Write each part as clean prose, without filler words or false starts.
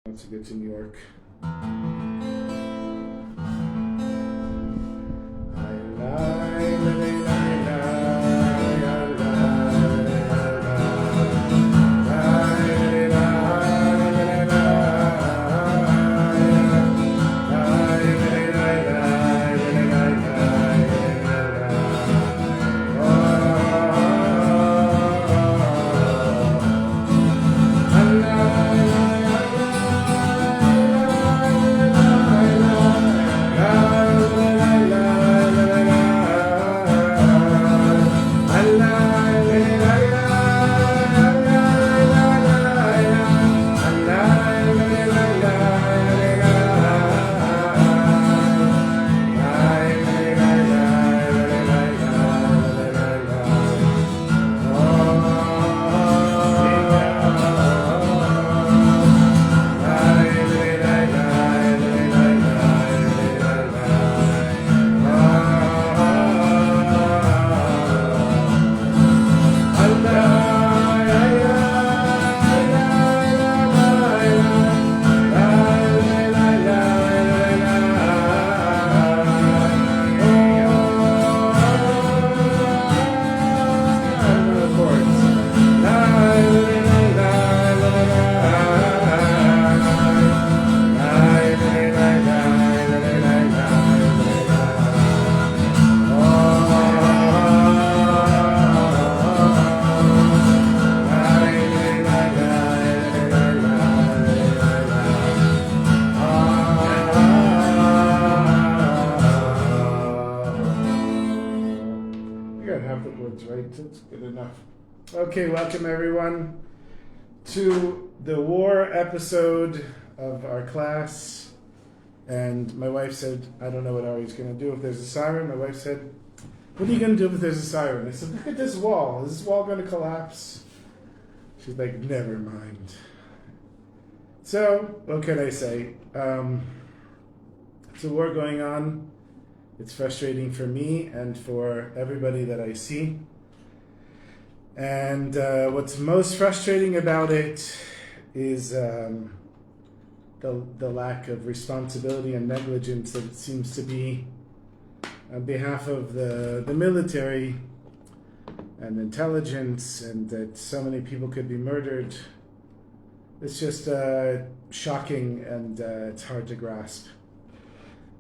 Once you get to New York. It's good enough. Okay, welcome everyone to the war episode of our class. And my wife said, I don't know what Ari's going to do if there's a siren. My wife said, what are you going to do if there's a siren? I said, look at this wall. Is this wall going to collapse? She's like, never mind. So, what can I say? It's a war going on. It's frustrating for me and for everybody that I see. And what's most frustrating about it is the lack of responsibility and negligence that it seems to be on behalf of the military and intelligence, and that so many people could be murdered. It's just shocking, and it's hard to grasp.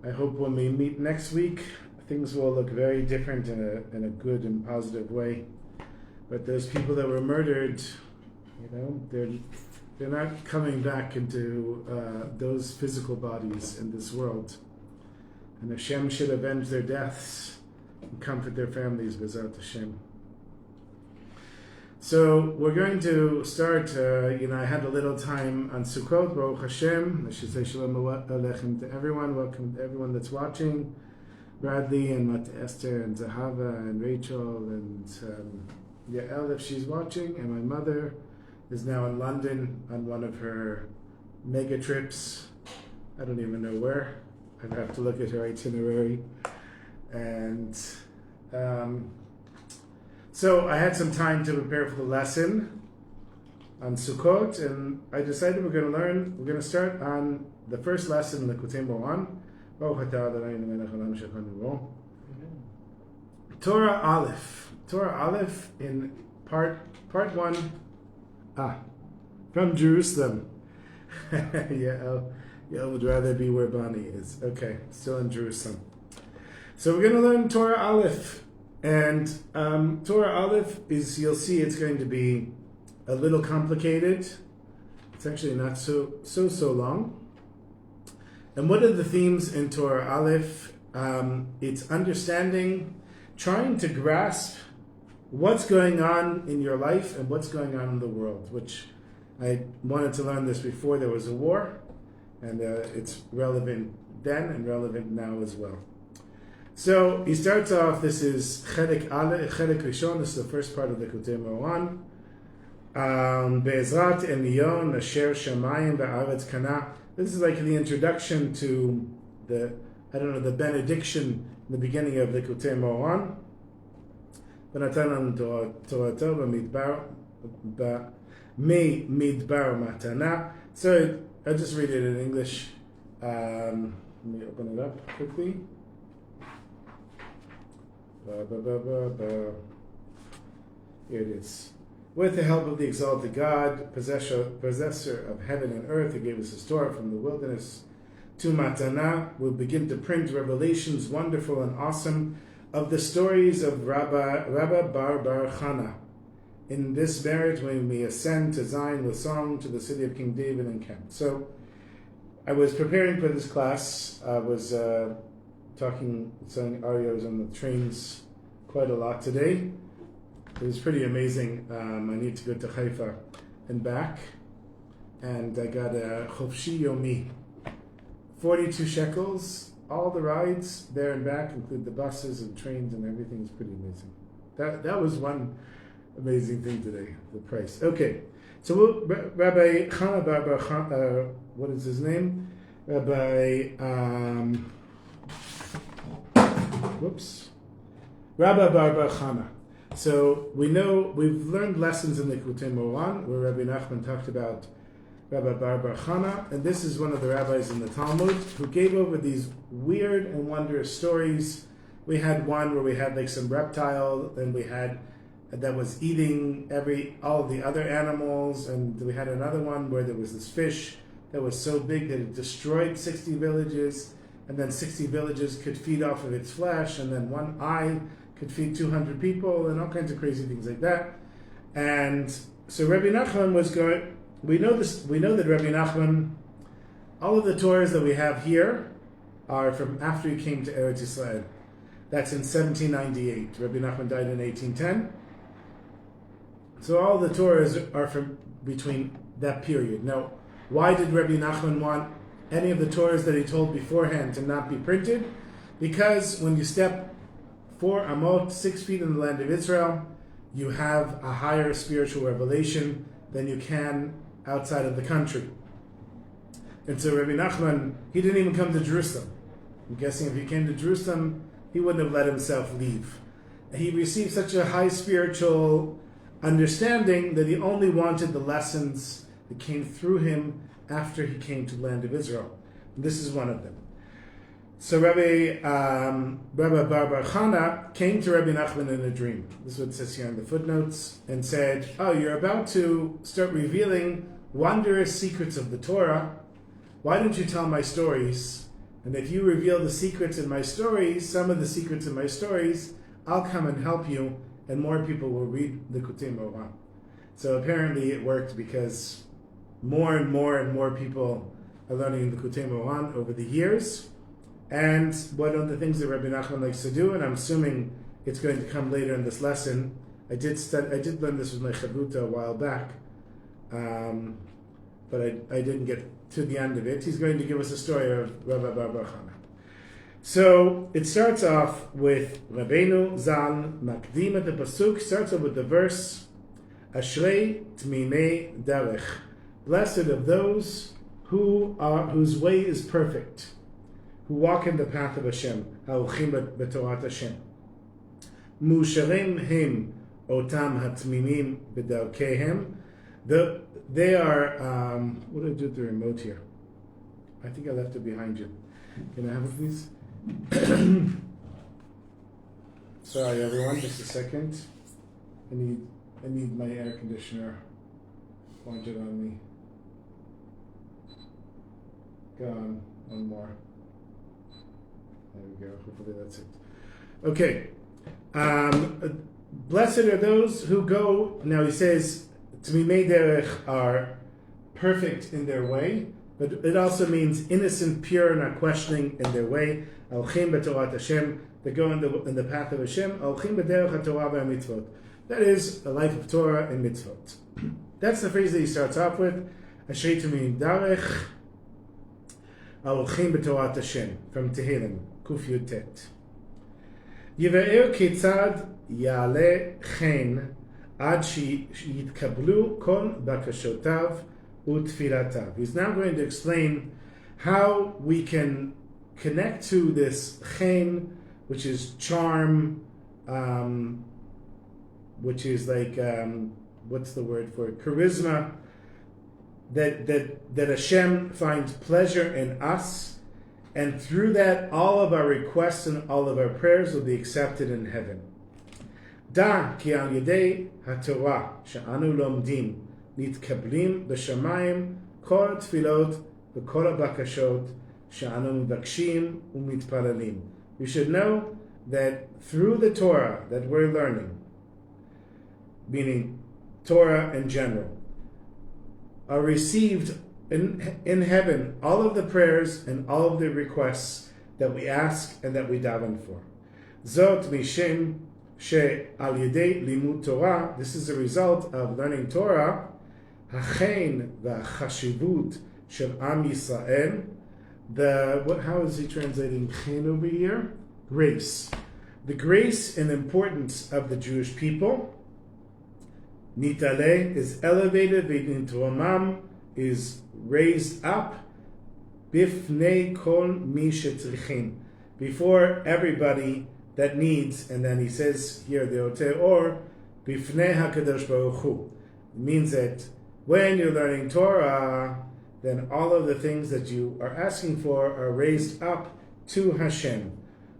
I hope when we meet next week, things will look very different in a good and positive way. But those people that were murdered, they're not coming back into those physical bodies in this world. And Hashem should avenge their deaths and comfort their families, B'ezrat Hashem. So we're going to start, I had a little time on Sukkot, Baruch Hashem. I should say Shalom Aleichem to everyone. Welcome to everyone that's watching. Bradley and Mat Esther and Zahava and Rachel and Yael, if she's watching. And my mother is now in London on one of her mega trips. I don't even know where. I'd have to look at her itinerary. And so I had some time to prepare for the lesson on Sukkot, and I decided we're going to start on the first lesson, Likutey Moharan Torah Aleph. Torah Aleph in part 1. From Jerusalem. Yael would rather be where Bonnie is. Okay, still in Jerusalem. So we're going to learn Torah Aleph. And Torah Aleph is, you'll see it's going to be a little complicated. It's actually not so long. And what are the themes in Torah Aleph? It's understanding, trying to grasp what's going on in your life and what's going on in the world, which I wanted to learn this before there was a war, and it's relevant then and relevant now as well. So he starts off, this is Chelik Rishon, this is the first part of the Likutey Moharan. Be'ezrat Eliyon Asher Shamayim Ve'aretz Kana. This is like the introduction to the benediction in the beginning of the Likutey Moharan. V'natan Torato b'midbar matana. So I'll just read it in English. Let me open it up quickly. Here it is. With the help of the exalted God, possessor of heaven and earth, He gave us His Torah from the wilderness to Matana. We'll begin to print revelations wonderful and awesome of the stories of Rabba Bar Chana. In this marriage, when we ascend to Zion with song to the city of King David and Camp. So, I was preparing for this class. I was saying arios on the trains quite a lot today. It was pretty amazing. I need to go to Haifa and back. And I got a Chofshi Yomi. 42 shekels. All the rides there and back, include the buses and trains and everything, is pretty amazing. That was one amazing thing today, the price. Okay, so Rabbi Chana Bar Chana, what is his name? Rabbi Bar Chana. So we know, we've learned lessons in Likutey Moharan, where Rebbe Nachman talked about Rabbi Bar Chana, and this is one of the rabbis in the Talmud who gave over these weird and wondrous stories. We had one where we had like some reptile, and we had that was eating all of the other animals, and we had another one where there was this fish that was so big that it destroyed 60 villages, and then 60 villages could feed off of its flesh, and then one eye could feed 200 people, and all kinds of crazy things like that. And so Rebbe Nachman was going. We know this. We know that Rebbe Nachman, all of the Torahs that we have here are from after he came to Eretz Yisrael. That's in 1798. Rebbe Nachman died in 1810. So all the Torahs are from between that period. Now, why did Rebbe Nachman want any of the Torahs that he told beforehand to not be printed? Because when you step 4 amot, 6 feet in the land of Israel, you have a higher spiritual revelation than you can outside of the country. And so Rebbe Nachman, he didn't even come to Jerusalem. I'm guessing if he came to Jerusalem, he wouldn't have let himself leave. He received such a high spiritual understanding that he only wanted the lessons that came through him after he came to the land of Israel. And this is one of them. So Rabbi Bar Chana came to Rebbe Nachman in a dream. This is what it says here in the footnotes, and said, "Oh, you're about to start revealing wondrous secrets of the Torah. Why don't you tell my stories? And if you reveal the secrets in my stories, some of the secrets in my stories, I'll come and help you, and more people will read the Likutey Moharan." So apparently it worked, because more and more people are learning the Likutey Moharan over the years. And one of the things that Rebbe Nachman likes to do, and I'm assuming it's going to come later in this lesson, I did learn this with my chavruta a while back, but I didn't get to the end of it. He's going to give us a story of Rabbi Bar Chana. So it starts off with Rabbeinu Zal Makdim at the pasuk. Starts off with the verse Ashrei Tmimei Derech. Blessed of those whose way is perfect, who walk in the path of Hashem, ha'olchim b'torat Hashem. Musharim him otam hatmimim b'darkehem. They are. What did I do with the remote here? I think I left it behind you. Can I have it, please? Sorry, everyone. Just a second. I need my air conditioner pointed on me. Go on. One more. There we go. Hopefully that's it. Okay. Blessed are those who go. Now he says, Tmimei derech are perfect in their way, but it also means innocent, pure, not questioning in their way. Alchim b'torat Hashem. They go in the path of Hashem. Alchim b'derech haTorah v'mitzvot. That is a life of Torah and mitzvot. That's the phrase that he starts off with. Ashrei tmimei derech alchim b'torat Hashem, from Tehillim. Kuf Yud Tet. Yivaer ketzad ya'ale chen ad shiyitkablu kol bakashotav utfilatav. He's now going to explain how we can connect to this chen, which is charm, which is like, what's the word for it? Charisma, that Hashem finds pleasure in us, and through that all of our requests and all of our prayers will be accepted in heaven. Da ki al yedei haTorah she'anu lomdim nitkablim b'shamayim kol tfilot v'kol habakashot she'anu mivakshim umitpalalim. We should know that through the Torah that we're learning, meaning Torah in general, are received in heaven all of the prayers and all of the requests that we ask and that we daven for. Zot mishem she al yedei limud Torah. This is a result of learning Torah. Hachen v'chashivut shel am Yisrael. How is he translating chen over here? Grace. The grace and importance of the Jewish people. Nitale is elevated, v'nitromam is raised up, bifnei kol mi shetzrichim, before everybody that needs. And then he says here, the Oter Or, bifnei HaKadosh Baruch Hu. It means that when you're learning Torah, then all of the things that you are asking for are raised up to Hashem.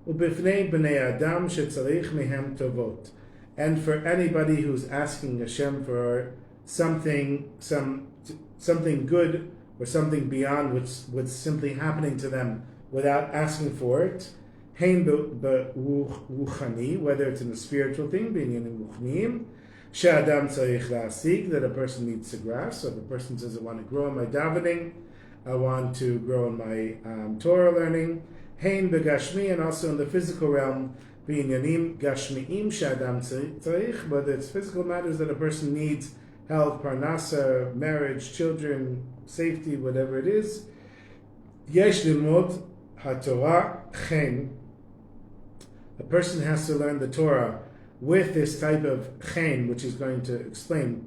Ubifnei b'nei Adam shetzarich mehem tovot. And for anybody who's asking Hashem for something good or something beyond what's simply happening to them without asking for it, hein beruchani, whether it's in a spiritual thing, binyanim ruchniim, she'adam tzarich la'asik, that a person needs to grasp. So if a person says, I want to grow in my davening, I want to grow in my Torah learning, hein begashmi, and also in the physical realm, binyanim gashmiim she'adam tzarich, whether it's physical matters that a person needs, health, parnasa, marriage, children, safety, whatever it is. Yesh limod haTorah chen. A person has to learn the Torah with this type of chen, which is going to explain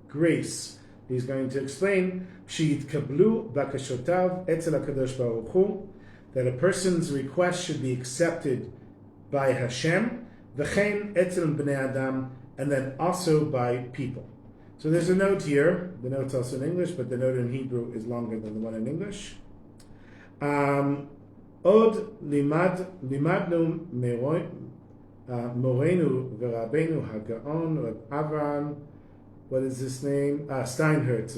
grace. He's going to explain sheyitkablu bakashotav etzel HaKadosh Baruch Hu, that a person's request should be accepted by Hashem, v'chein etzel b'nei Adam, and then also by people. So there's a note here. The note's also in English, but the note in Hebrew is longer than the one in English. Od limadnu morenu v'rabenu hagaon Reb Avram. What is his name? Steinhertz.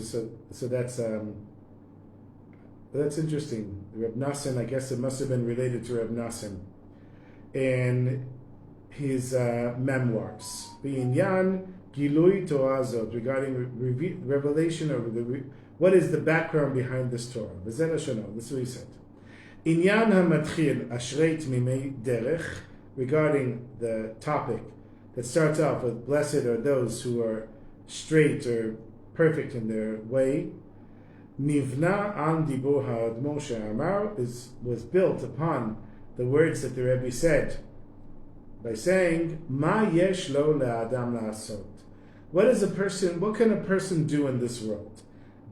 So that's interesting. Reb Nachman, I guess it must have been related to Reb Nachman in his memoirs. B'inyan Gilui Torah Zot, regarding revelation of what is the background behind this Torah. This is what he said. Inyan hamatchil ashrei tmimei derech, regarding the topic that starts off with blessed are those who are straight or perfect in their way. Nivna an dibur ha'admon she'amar, was built upon the words that the Rebbe said by saying, Ma yesh lo le'adam la'asot. What can a person do in this world?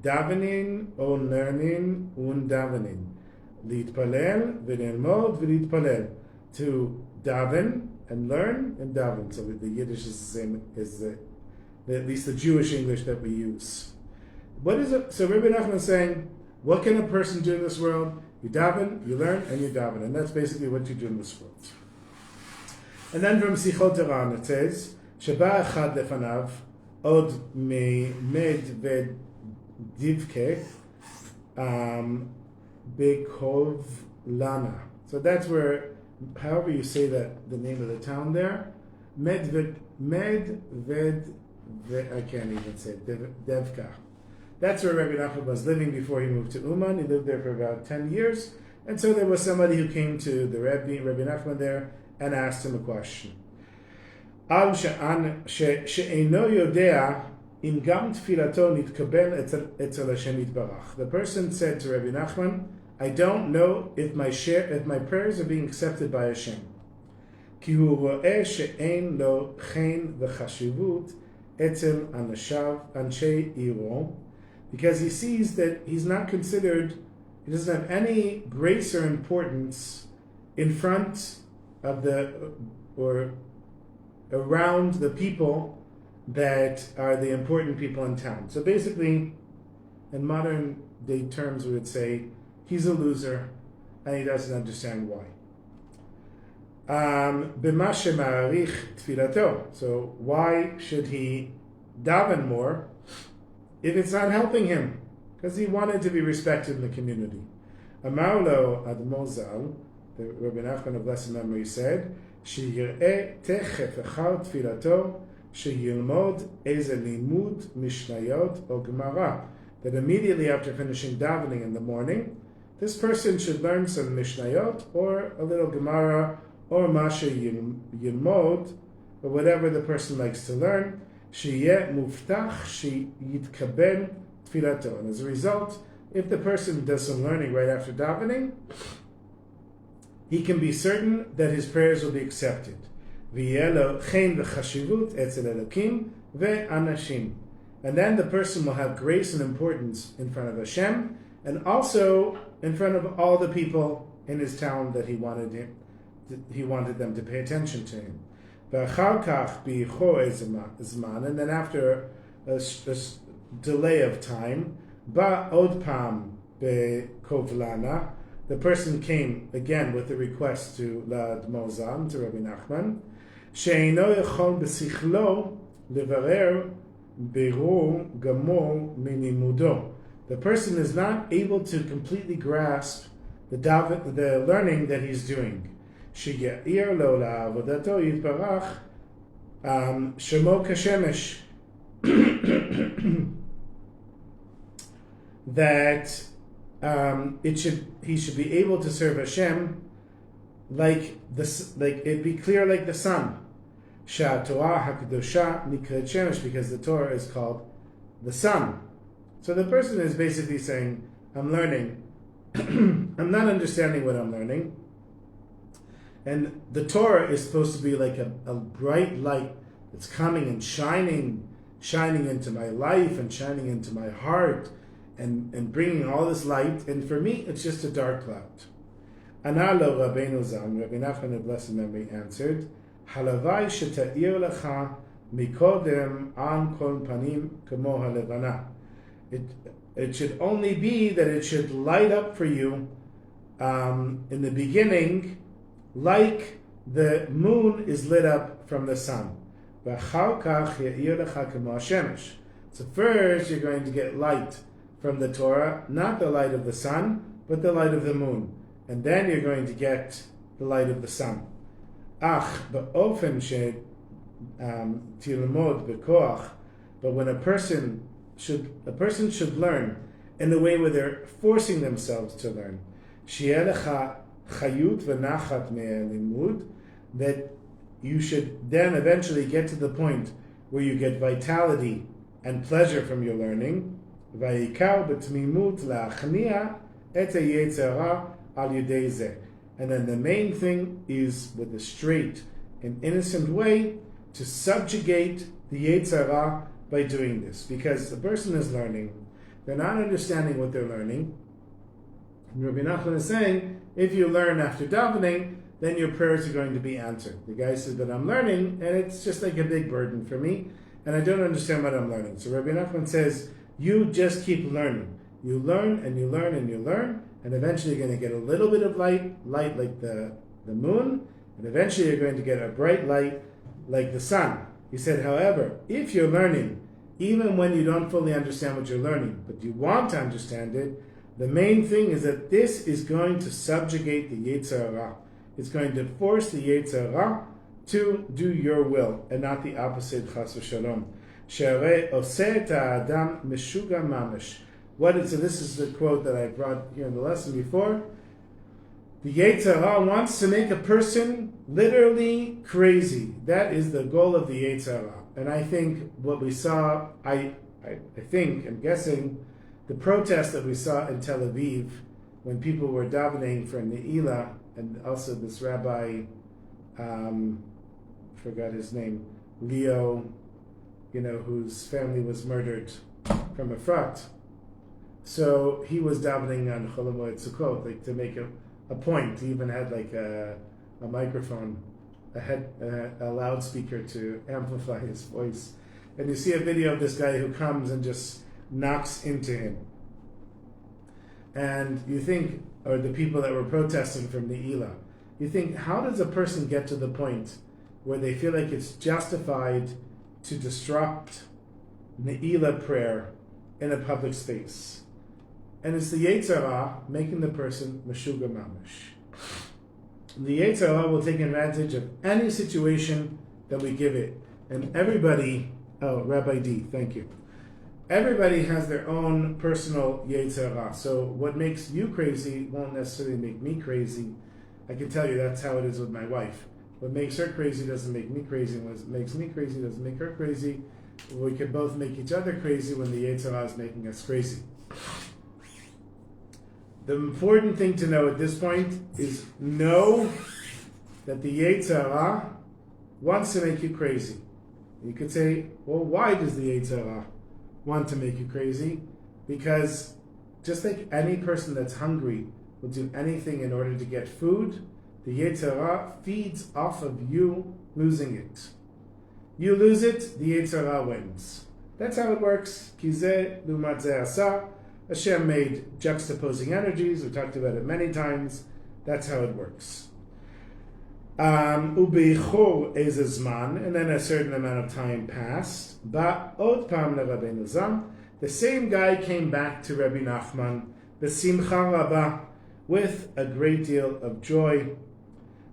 Davening o learning un davening. Litpalel v'nelmod v'litpalel. To daven and learn and daven. So the Yiddish is the same as at least the Jewish English that we use. What is it? So Rebbe Nachman is saying, what can a person do in this world? You daven, you learn, and you daven. And that's basically what you do in this world. And then from Sichot Torah it says, Sheba echad lefanav od med vedivke bekov lana. So that's where, however you say that, the name of the town there, I can't even say it, Devka. That's where Rebbe Nachman was living before he moved to Uman. He lived there for about 10 years. And so there was somebody who came to the Rebbe Nachman there, and asked him a question. The person said to Rebbe Nachman, I don't know if my prayers are being accepted by Hashem. Because he sees that he's not considered, he doesn't have any grace or importance in front of or around the people that are the important people in town. So basically, In modern day terms, we would say he's a loser and he doesn't understand why. B'ma she'ma'arich tfilato. So why should he daven more if it's not helping him? Because he wanted to be respected in the community. Amar lo Admo Zal, the Rebbe Nachman of blessed memory said, Sheyir'eh techef echar tfilato sheyilmod eze limud mishnayot o gemara. That immediately after finishing davening in the morning, this person should learn some mishnayot or a little gemara or mashe yilmod, or whatever the person likes to learn. Sheyeh muftach sheyitkabel tfilato. And as a result, if the person does some learning right after davening, he can be certain that his prayers will be accepted. V'yeh chen v'chashivut etzel elokim ve'anashim. And then the person will have grace and importance in front of Hashem, and also in front of all the people in his town that he wanted them to pay attention to him. And then after a delay of time, ba'od pam bekovlana, the person came again with a request to L'Admo Zal, to Rebbe Nachman, she'eino yachol b'sichlo levarer berur gamor minimudo. The person is not able to completely grasp the learning that he's doing. She'ya'ir lo la'avodato yitbarach shemo kashemesh. That he should be able to serve Hashem like it be clear like the sun. Torah hakadosha nikret shemesh, because the Torah is called the sun. So the person is basically saying, I'm learning, I'm not understanding what I'm learning, and the Torah is supposed to be like a bright light that's coming and shining into my life and shining into my heart, and bringing all this light, and for me, it's just a dark cloud. Analo Rabbeinu Zal, Rebbe Nachman of blessed memory, answered, Halavai sheta'ir lecha mikodem an kol panim kamo halevana. It should only be that it should light up for you in the beginning, like the moon is lit up from the sun. V'achar kach ya'ir lecha kamo hashemesh. So first, you're going to get light from the Torah, not the light of the sun, but the light of the moon. And then you're going to get the light of the sun. Ba'ofen tilmod b'koach. But when a person should learn in the way where they're forcing themselves to learn. Shi'eh lecha chayut v'nachat me'elimud. That you should then eventually get to the point where you get vitality and pleasure from your learning. Vayikar b'tmimut la'achniya et ha'yetzer hara al yedei zeh. And then the main thing is, with a straight and innocent way, to subjugate the yetzer hara by doing this. Because the person is learning, they're not understanding what they're learning. And Rebbe Nachman is saying, if you learn after davening, then your prayers are going to be answered. The guy says, but I'm learning, and it's just like a big burden for me, and I don't understand what I'm learning. So Rebbe Nachman says, you just keep learning. You learn, and you learn, and you learn, and eventually you're going to get a little bit of light like the moon, and eventually you're going to get a bright light like the sun. He said, however, if you're learning, even when you don't fully understand what you're learning, but you want to understand it, the main thing is that this is going to subjugate the yetzer hara. It's going to force the yetzer hara to do your will, and not the opposite, chas v'shalom. She'arei oseh et ha'adam meshuga mamash. So this is the quote that I brought here in the lesson before. The yetzer hara wants to make a person literally crazy. That is the goal of the yetzer hara. And I think what we saw, I'm guessing, the protest that we saw in Tel Aviv when people were davening for Ne'ilah, and also this rabbi, forgot his name, Leo, whose family was murdered from Efrat. So he was davening on Chol Hamoed Sukkot, like to make a point. He even had like a microphone, a loudspeaker to amplify his voice. And you see a video of this guy who comes and just knocks into him. and you think, or the people that were protesting from Ne'ilah, you think, how does a person get to the point where they feel like it's justified to disrupt Ne'ilah prayer in a public space? And it's the Yetzer Hara making the person Meshuga Mamish. The Yetzer Hara will take advantage of any situation that we give it. And everybody, Rabbi D, thank you. Everybody has their own personal Yetzer Hara. So what makes you crazy won't necessarily make me crazy. I can tell you that's how it is with my wife. What makes her crazy doesn't make me crazy. What makes me crazy doesn't make her crazy. We can both make each other crazy when the Yetzer Hara is making us crazy. The important thing to know at this point is know that the Yetzer Hara wants to make you crazy. You could say, well, why does the Yetzer Hara want to make you crazy? Because just like any person that's hungry will do anything in order to get food, the Yetzer Hara feeds off of you losing it. You lose it, the Yetzer Hara wins. That's how it works. Kizeh lumat zeh asa. Hashem made juxtaposing energies. We talked about it many times. That's how it works. Ubeichor ezezman, and then a certain amount of time passed. Ba'od pam leRabbeinu Zam. The same guy came back to Rebbe Nachman, b'simcha rabba, with a great deal of joy.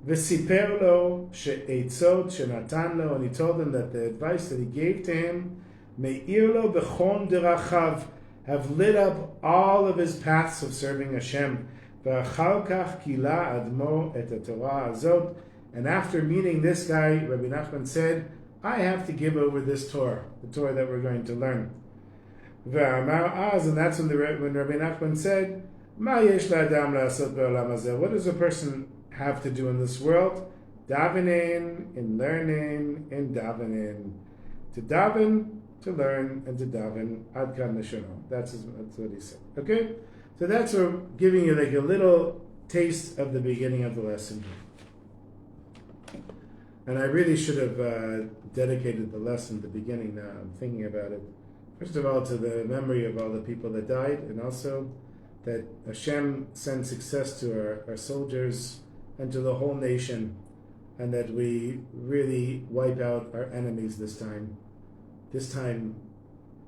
V'siper lo she'etzot shenatan lo, and he told him that the advice that he gave to him, me'ir lo b'chon derachav, have lit up all of his paths of serving Hashem. V'achar kach kila admo et Torah azot. And after meeting this guy, Rebbe Nachman said, I have to give over this Torah, the Torah that we're going to learn. V'amar az, and that's when Rebbe Nachman said, Ma yesh la'adam la'asot ba'olam hazeh. What does a person have to do in this world? Davening, in learning, in davening. To daven, to learn, and to daven. Ad kan l'shono. That's what he said. Okay? So that's what we're giving you like a little taste of the beginning of the lesson. And I really should have dedicated the lesson at the beginning now. I'm thinking about it. First of all, to the memory of all the people that died, and also that Hashem send success to our soldiers and to the whole nation, and that we really wipe out our enemies this time. This time,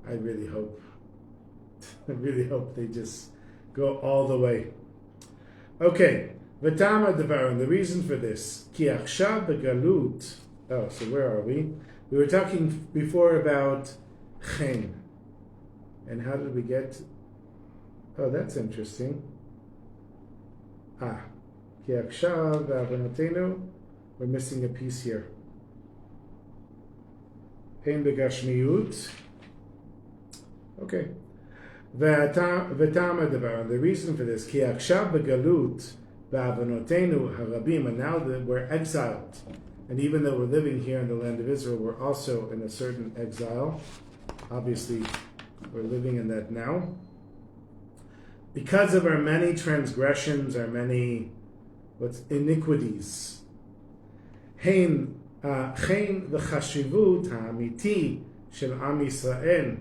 I really hope they just go all the way. Okay. V'tama devar, and the reason for this, ki achshav begalut. Oh, so where are we? We were talking before about chen. And how did we get? Oh, that's interesting. Ki achshav v'avanotenu. We're missing a piece here. Chen begashmiyut. Okay. V'tama devar, and the reason for this, ki achshav begalut. And now that we're exiled, and even though we're living here in the land of Israel, we're also in a certain exile. Obviously, we're living in that now. Because of our many transgressions, our many iniquities. Hein v'chashivut ha'amiti shel Am Yisrael,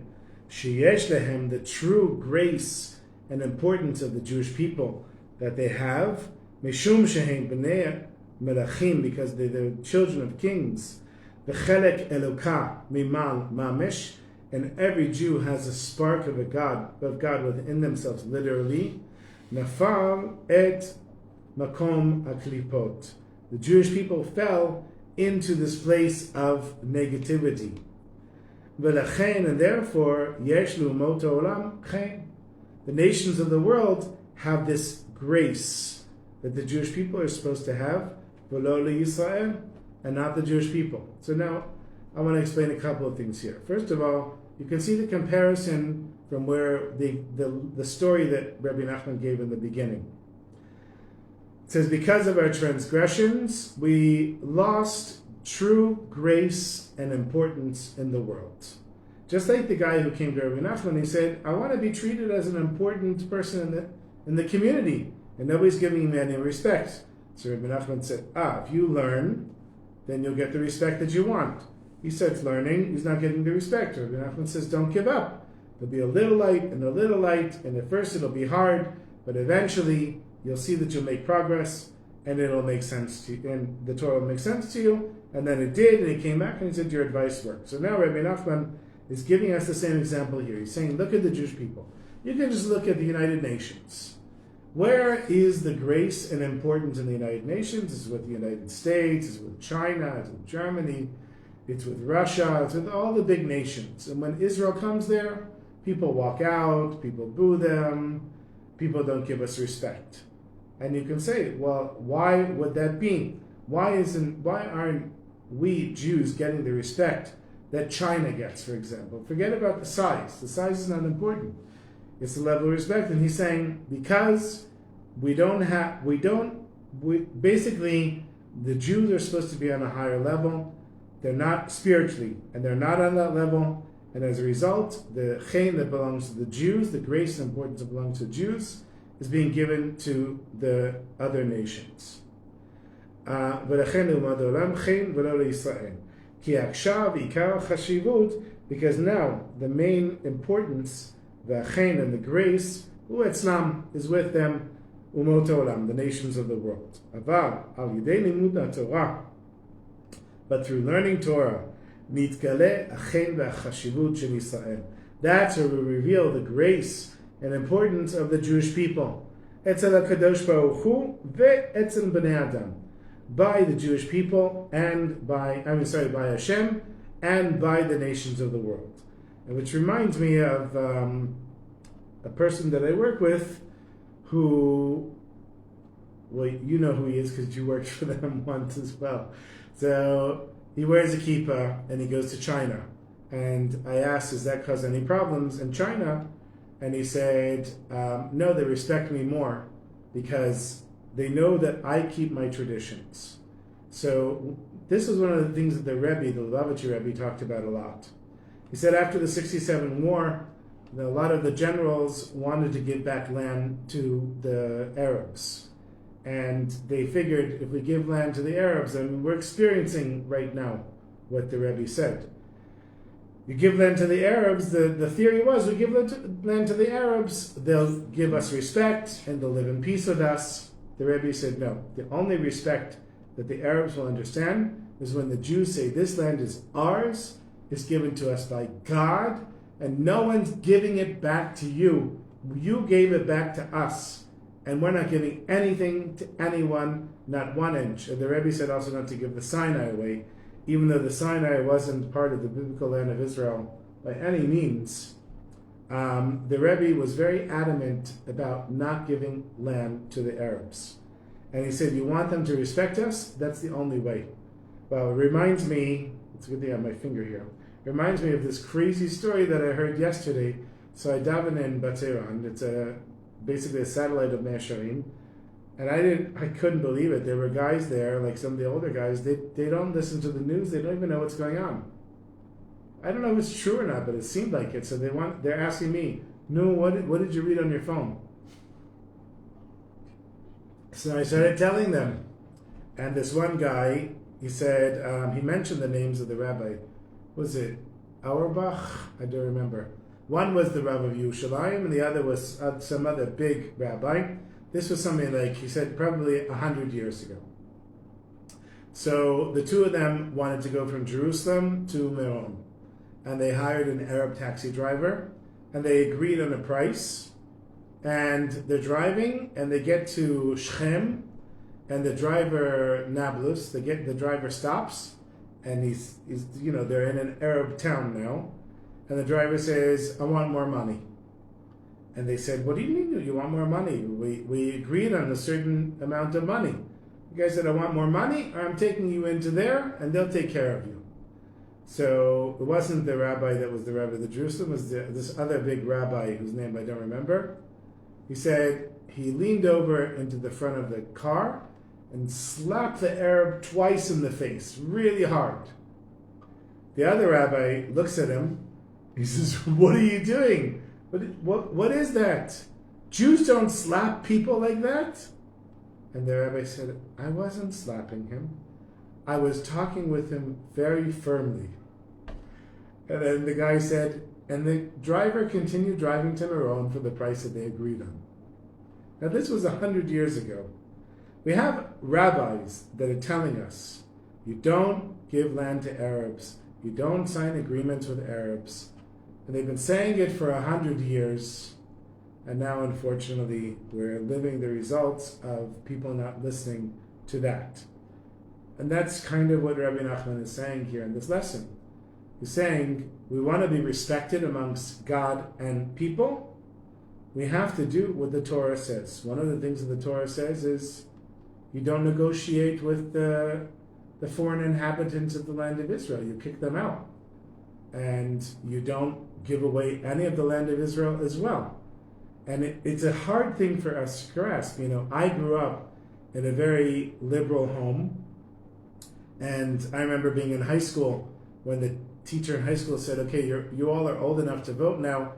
sheyesh lehem, the true grace and importance of the Jewish people that they have, Mishum shehem b'nei melachim, because they're the children of kings. V'chelek Eloka mimal mamish, and every Jew has a spark of God within themselves, literally. Nafal et makom aklipot. The Jewish people fell into this place of negativity. V'lachen, and therefore, yesh lu'umot ha'olam chen. The nations of the world have this grace that the Jewish people are supposed to have, v'lo Yisrael, and not the Jewish people. So now, I want to explain a couple of things here. First of all, you can see the comparison from where the story that Rebbe Nachman gave in the beginning. It says, because of our transgressions, we lost true grace and importance in the world. Just like the guy who came to Rebbe Nachman, he said, I want to be treated as an important person in the community, and nobody's giving me any respect. So Rebbe Nachman said, if you learn, then you'll get the respect that you want. He starts learning, he's not getting the respect. Rebbe Nachman says, don't give up. There'll be a little light, and at first it'll be hard, But eventually, you'll see that you'll make progress, and it'll make sense to you, and the Torah will make sense to you. And then it did, and he came back and he said, your advice worked. So now Rebbe Nachman is giving us the same example here. He's saying, look at the Jewish people. You can just look at the United Nations. Where is the grace and importance in the United Nations? It's with the United States, it's with China, it's with Germany, it's with Russia, it's with all the big nations. And when Israel comes there, people walk out, people boo them, people don't give us respect. And you can say, well, why would that be? Why aren't we Jews getting the respect that China gets, for example? Forget about the size. The size is not important. It's the level of respect. And he's saying, because basically, the Jews are supposed to be on a higher level. They're not spiritually, and they're not on that level. And as a result, the chen that belongs to the Jews, the grace and importance that belongs to the Jews, is being given to the other nations. Because now the main importance, the chen and the grace, is with them, the nations of the world. But through learning Torah, that's where we reveal the grace and importance of the Jewish people. By the Jewish people and by Hashem and by the nations of the world. And which reminds me of a person that I work with who, well, you know who he is because you worked for them once as well. So he wears a kippah and he goes to China. And I asked, does that cause any problems in China? And he said, no, they respect me more because they know that I keep my traditions. So this was one of the things that the Rebbe, the Likutey Rebbe, talked about a lot. He said after the 67 war, a lot of the generals wanted to give back land to the Arabs. And they figured if we give land to the Arabs, and we're experiencing right now what the Rebbe said. You give land to the Arabs, the theory was we give land to the Arabs, they'll give us respect and they'll live in peace with us. The Rebbe said no. The only respect that the Arabs will understand is when the Jews say this land is ours, it's given to us by God, and no one's giving it back to you. You gave it back to us. And we're not giving anything to anyone, not 1 inch. And the Rebbe said also not to give the Sinai away, even though the Sinai wasn't part of the biblical land of Israel by any means. The Rebbe was very adamant about not giving land to the Arabs. And he said, you want them to respect us? That's the only way. Well, it reminds me, it's a good thing I have my finger here, it reminds me of this crazy story that I heard yesterday. So I daven in Batzeran. It's basically a satellite of Mea Shearim. And I couldn't believe it. There were guys there, like some of the older guys, they don't listen to the news, they don't even know what's going on. I don't know if it's true or not, but it seemed like it. So they're asking me, no, what did you read on your phone? So I started telling them. And this one guy, he said, he mentioned the names of the rabbi. Was it Auerbach? I don't remember. One was the Rav of Yerushalayim, and the other was some other big rabbi. This was something like, he said, probably 100 years ago. So the two of them wanted to go from Jerusalem to Meron. And they hired an Arab taxi driver, and they agreed on a price. And they're driving, and they get to Shechem, and the driver Nablus, the driver stops, and he's they're in an Arab town now, and the driver says, I want more money. And they said, what do you mean you want more money? We agreed on a certain amount of money. The guy said, I want more money, or I'm taking you into there, and they'll take care of you. So it wasn't the rabbi that was the rabbi of Jerusalem, it was this other big rabbi whose name I don't remember. He said he leaned over into the front of the car and slapped the Arab twice in the face, really hard. The other rabbi looks at him. He says, what are you doing? What is that? Jews don't slap people like that. And the rabbi said, I wasn't slapping him. I was talking with him very firmly. And then the guy said, and the driver continued driving to Meron for the price that they agreed on. Now this was 100 years ago. We have rabbis that are telling us, you don't give land to Arabs, you don't sign agreements with Arabs. And they've been saying it for 100 years, and now unfortunately we're living the results of people not listening to that. And that's kind of what Rebbe Nachman is saying here in this lesson. He's saying, we want to be respected amongst God and people. We have to do what the Torah says. One of the things that the Torah says is, you don't negotiate with the foreign inhabitants of the land of Israel. You kick them out. And you don't give away any of the land of Israel as well. And it's a hard thing for us to grasp. I grew up in a very liberal home. And I remember being in high school when the teacher in high school said, okay, you all are old enough to vote now.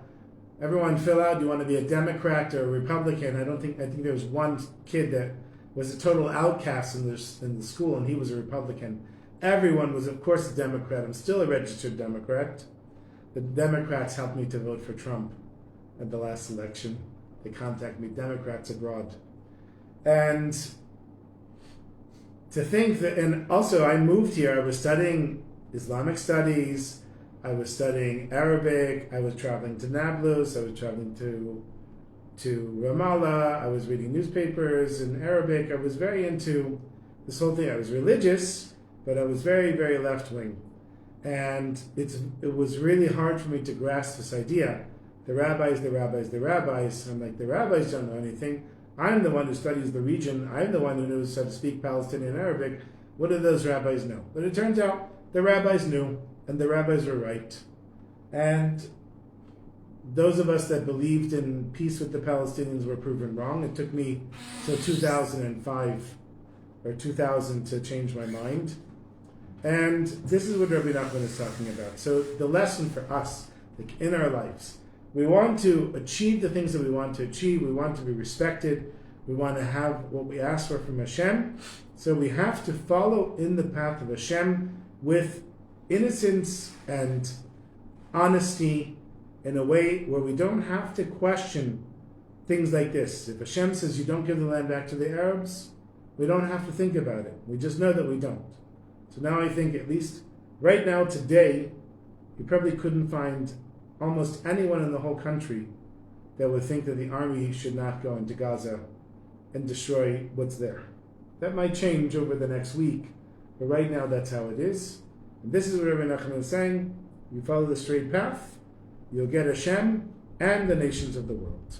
Everyone fill out, do you want to be a Democrat or a Republican? I think there was one kid that was a total outcast in the school, and he was a Republican. Everyone was, of course, a Democrat. I'm still a registered Democrat. The Democrats helped me to vote for Trump at the last election. They contacted me, Democrats abroad. And to think that, and also I moved here, I was studying Islamic studies, I was studying Arabic, I was traveling to Nablus, I was traveling to Ramallah, I was reading newspapers in Arabic, I was very into this whole thing. I was religious, but I was very, very left-wing. And it was really hard for me to grasp this idea. The rabbis. I'm like, the rabbis don't know anything. I'm the one who studies the region. I'm the one who knows how to speak Palestinian Arabic. What do those rabbis know? But it turns out the rabbis knew, and the rabbis were right. And those of us that believed in peace with the Palestinians were proven wrong. It took me till 2005 or 2000 to change my mind. And this is what Rebbe Nachman is talking about. So the lesson for us, like in our lives, we want to achieve the things that we want to achieve. We want to be respected. We want to have what we ask for from Hashem. So we have to follow in the path of Hashem with innocence and honesty in a way where we don't have to question things like this. If Hashem says you don't give the land back to the Arabs, we don't have to think about it. We just know that we don't. So now I think, at least right now, today, you probably couldn't find almost anyone in the whole country that would think that the army should not go into Gaza and destroy what's there. That might change over the next week, but right now that's how it is. And this is what Rebbe Nachman is saying. You follow the straight path, you'll get Hashem and the nations of the world.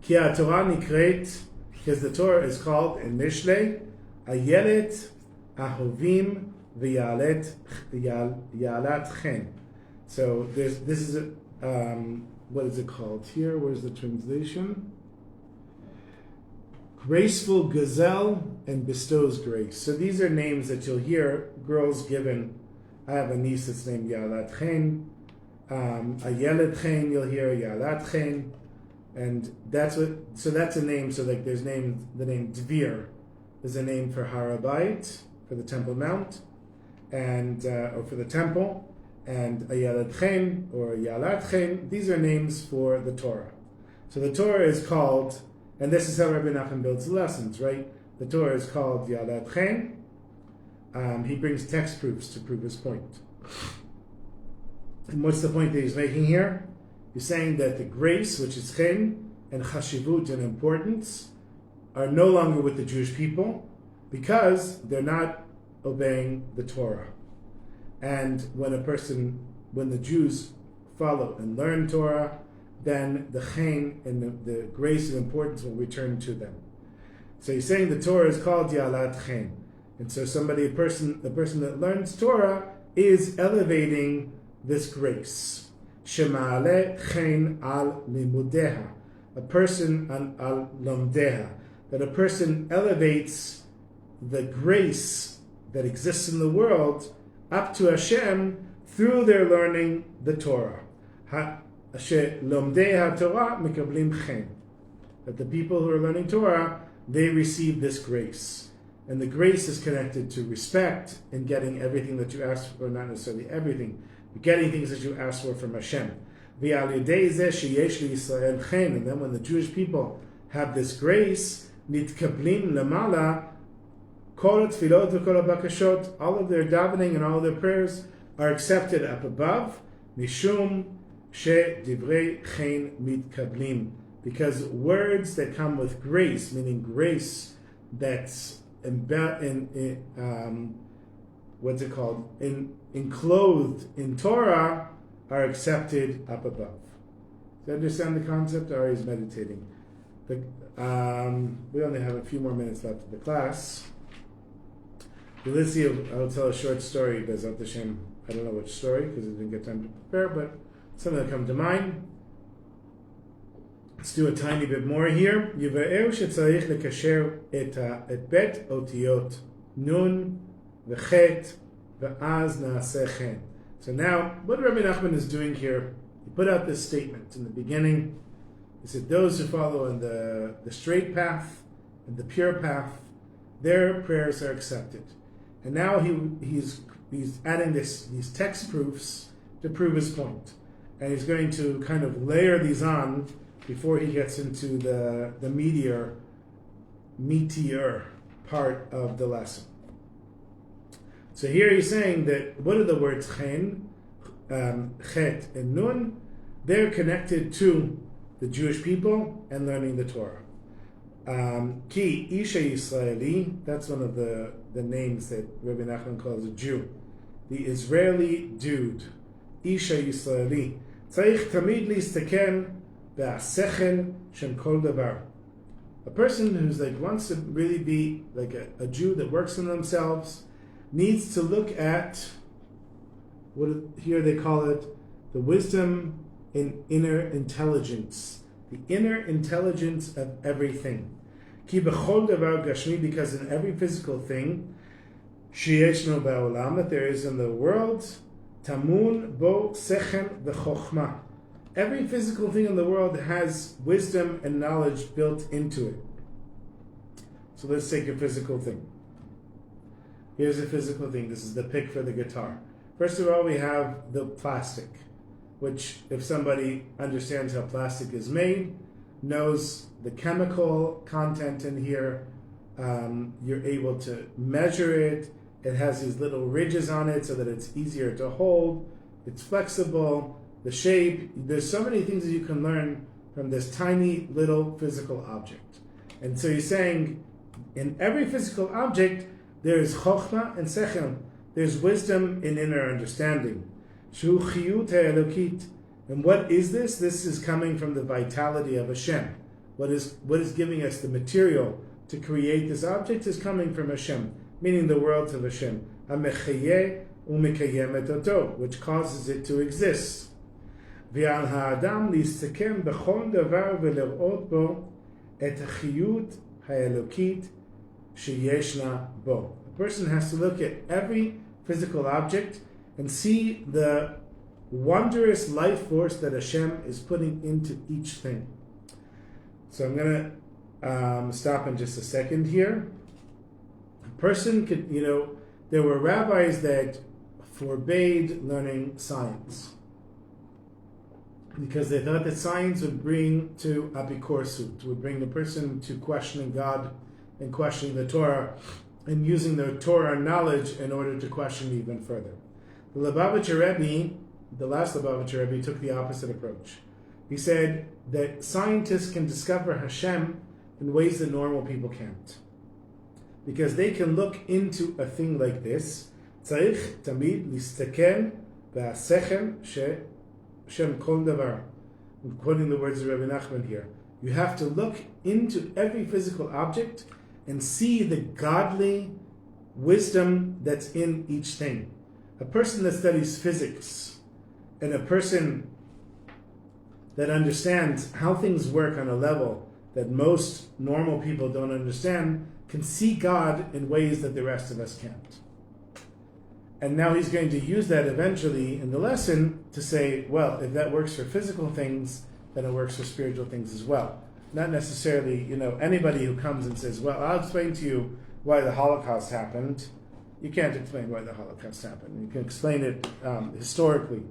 Ki Torah nikret, because the Torah is called in Mishlei, Ayelet Ahovim v'Yalat Chen. So this is what is it called here? Where's the translation? Graceful gazelle and bestows grace. So these are names that you'll hear girls given. I have a niece that's named Yalat Chen. Ayelet Chen, you'll hear Yalat Chen. And that's a name. So like there's the name Dvir is a name for Harabait, for the Temple Mount, and or for the temple. And Ayelet Chen or Yalat Chen, these are names for the Torah. So the Torah is called, and this is how Rebbe Nachman builds the lessons, right? The Torah is called Yalat Chen. He brings text proofs to prove his point. And what's the point that he's making here? He's saying that the grace, which is Chen, and Chashivut and importance, are no longer with the Jewish people because they're not obeying the Torah. And when the Jews follow and learn Torah, then the chen and the grace and importance will return to them. So he's saying the Torah is called Yalat Chen. And so the person that learns Torah is elevating this grace. Shema'ale chen al limudeha. A person al lomdeha. That a person elevates the grace that exists in the world up to Hashem through their learning the Torah. Lomdei HaTorah mikablim chen. That the people who are learning Torah, they receive this grace. And the grace is connected to respect and getting everything that you ask for, not necessarily everything, but getting things that you ask for from Hashem. And then when the Jewish people have this grace, nitkablim lamala, kol tefillot v'kol bakashot, all of their davening and all of their prayers are accepted up above, mishum she divrei chen mitkablim, because words that come with grace, meaning grace that's enclosed in Torah, are accepted up above. Do you understand the concept? Ari is meditating. We only have a few more minutes left of the class. I'll tell a short story, Bezat Hashem. I don't know which story, because I didn't get time to prepare, but something that come to mind. Let's do a tiny bit more here. Yiva'er shetzarich lekasher et bet otiyot nun v'chet v'az na'aseh chen. So now, what Rebbe Nachman is doing here, he put out this statement in the beginning. He said, those who follow in the straight path and the pure path, their prayers are accepted. And now he's adding these text proofs to prove his point. And he's going to kind of layer these on before he gets into the meatier part of the lesson. So here he's saying that what are the words chen, chet, and nun? They're connected to the Jewish people and learning the Torah. Ki Isha Yisraeli, that's one of the names that Rebbe Nachman calls a Jew. The Israeli dude, Isha Yisraeli. Tzarich tamid listaken be'asechel shem kol davar. A person who's wants to really be like a Jew that works on themselves needs to look at here they call it the wisdom in inner intelligence. The inner intelligence of everything. Ki b'chol davar gashmi, because in every physical thing, sheyeshno ba'olam, that there is in the world, tamun bo sechem v'chochma. Every physical thing in the world has wisdom and knowledge built into it. So let's take a physical thing. Here's a physical thing. This is the pick for the guitar. First of all, we have the plastic, which, if somebody understands how plastic is made, knows the chemical content in here, you're able to measure it. It has these little ridges on it so that it's easier to hold. It's flexible. The shape. There's so many things that you can learn from this tiny little physical object. And so he's saying, in every physical object, there is chokhmah and sechem. There's wisdom in inner understanding. Shu chiyut ha'elokit. And what is this? This is coming from the vitality of Hashem. What is giving us the material to create this object is coming from Hashem, meaning the world of Hashem. Hamechayeh u'mekayem et oto, which causes it to exist. V'al ha'adam listakem b'chol davar v'lerot bo et ha'chiyut ha'elokit sheyeshna bo. A person has to look at every physical object and see the wondrous life force that Hashem is putting into each thing. So I'm going to stop in just a second here. A person could, there were rabbis that forbade learning science because they thought that science would bring to apikorsut, would bring the person to questioning God and questioning the Torah and using the Torah knowledge in order to question even further. The Lubavitcher Rebbe, the last Lubavitcher Rebbe, took the opposite approach. He said that scientists can discover Hashem in ways that normal people can't. Because they can look into a thing like this. Tzarich tamid listaken ba'asechem shem kol davar. I'm quoting the words of Rebbe Nachman here. You have to look into every physical object and see the godly wisdom that's in each thing. A person that studies physics and a person that understands how things work on a level that most normal people don't understand can see God in ways that the rest of us can't. And now he's going to use that eventually in the lesson to say, well, if that works for physical things, then it works for spiritual things as well. Not necessarily, anybody who comes and says, well, I'll explain to you why the Holocaust happened. You can't explain why the Holocaust happened. You can explain it historically.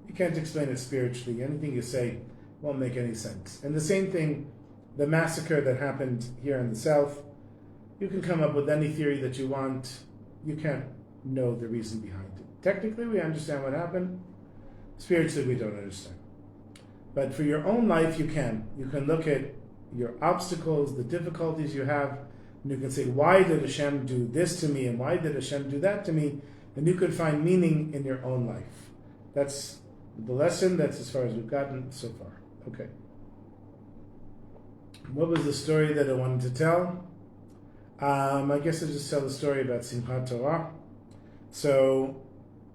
You can't explain it spiritually. Anything you say won't make any sense. And the same thing the massacre that happened here in the South. You can come up with any theory that you want. You can't know the reason behind it. Technically, we understand what happened. Spiritually, we don't understand. But for your own life, you can. You can look at your obstacles, the difficulties you have, and you can say, why did Hashem do this to me, and why did Hashem do that to me? And you could find meaning in your own life. That's the lesson. That's as far as we've gotten so far. Okay. What was the story that I wanted to tell? I guess I'll just tell the story about Simchat Torah. So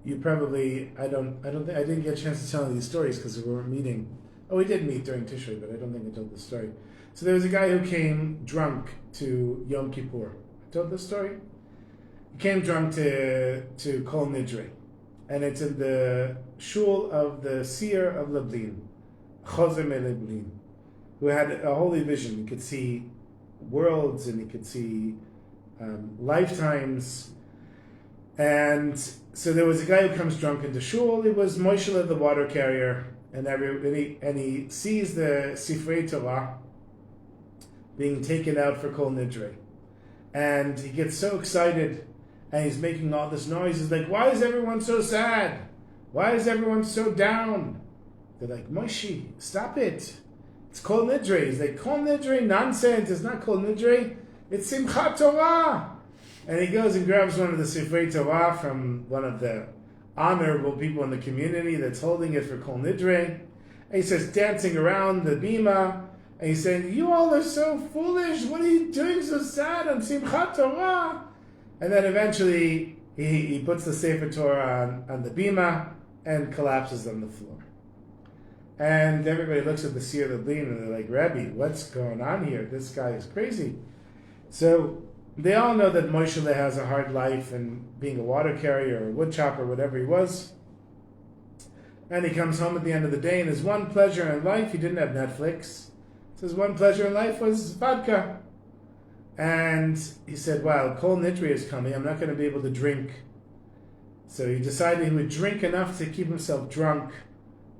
you probably, I didn't get a chance to tell any of these stories because we weren't meeting. Oh, we did meet during Tishrei, but I don't think I told the story. So there was a guy who came drunk to Yom Kippur. I told this story? He came drunk to Kol Nidre. And it's in the shul of the seer of Lublin, Choser Lublin, who had a holy vision. He could see worlds and he could see lifetimes. And so there was a guy who comes drunk into shul. It was Moshe the water carrier, and he sees the Sifrei Torah being taken out for Kol Nidre. And he gets so excited, and he's making all this noise. He's like, why is everyone so sad? Why is everyone so down? They're like, Moshe, stop it. It's Kol Nidre. He's like, Kol Nidre? Nonsense. It's not Kol Nidre. It's Simchat Torah. And he goes and grabs one of the Sifrei Torah from one of the honorable people in the community that's holding it for Kol Nidre. And he starts dancing around the bima. And he's saying, you all are so foolish. What are you doing so sad on Simchat Torah? And then eventually he puts the Sefer Torah on the bima and collapses on the floor. And everybody looks at the Seer Lublin and they're like, Rebbe, what's going on here? This guy is crazy. So they all know that Moshe has a hard life and being a water carrier or a wood chopper, whatever he was. And he comes home at the end of the day, and his one pleasure in life, he didn't have Netflix. So his one pleasure in life was vodka. And he said, wow, Kol Nidre is coming. I'm not going to be able to drink. So he decided he would drink enough to keep himself drunk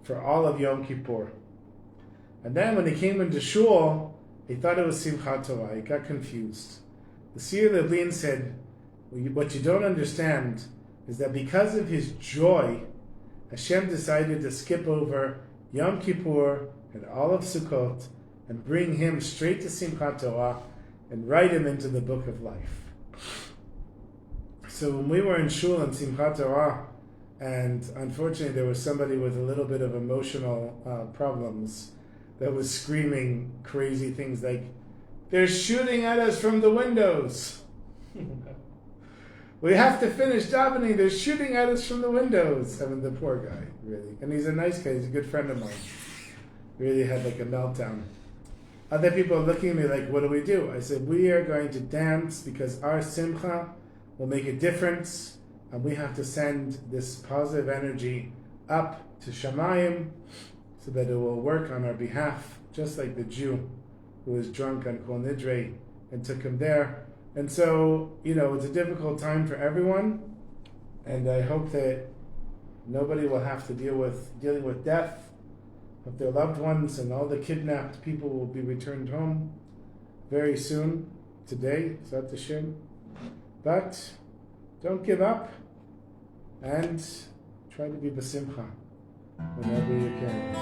for all of Yom Kippur. And then when he came into shul, he thought it was Simchat Torah. He got confused. The Seer Lublin said, what you don't understand is that because of his joy, Hashem decided to skip over Yom Kippur and all of Sukkot and bring him straight to Simchat Torah and write him into the book of life. So when we were in shul in Simchat Torah, and unfortunately there was somebody with a little bit of emotional problems that was screaming crazy things like, they're shooting at us from the windows. We have to finish davening. They're shooting at us from the windows. I mean, the poor guy, really. And he's a nice guy. He's a good friend of mine. Really had like a meltdown. Other people are looking at me like, what do we do? I said, we are going to dance because our simcha will make a difference. And we have to send this positive energy up to Shamayim so that it will work on our behalf, just like the Jew who was drunk on Kol Nidre and took him there. And so, it's a difficult time for everyone, and I hope that nobody will have to dealing with death of their loved ones, and all the kidnapped people will be returned home very soon, today, Zat Hashem. But don't give up, and try to be b'simcha whenever you can.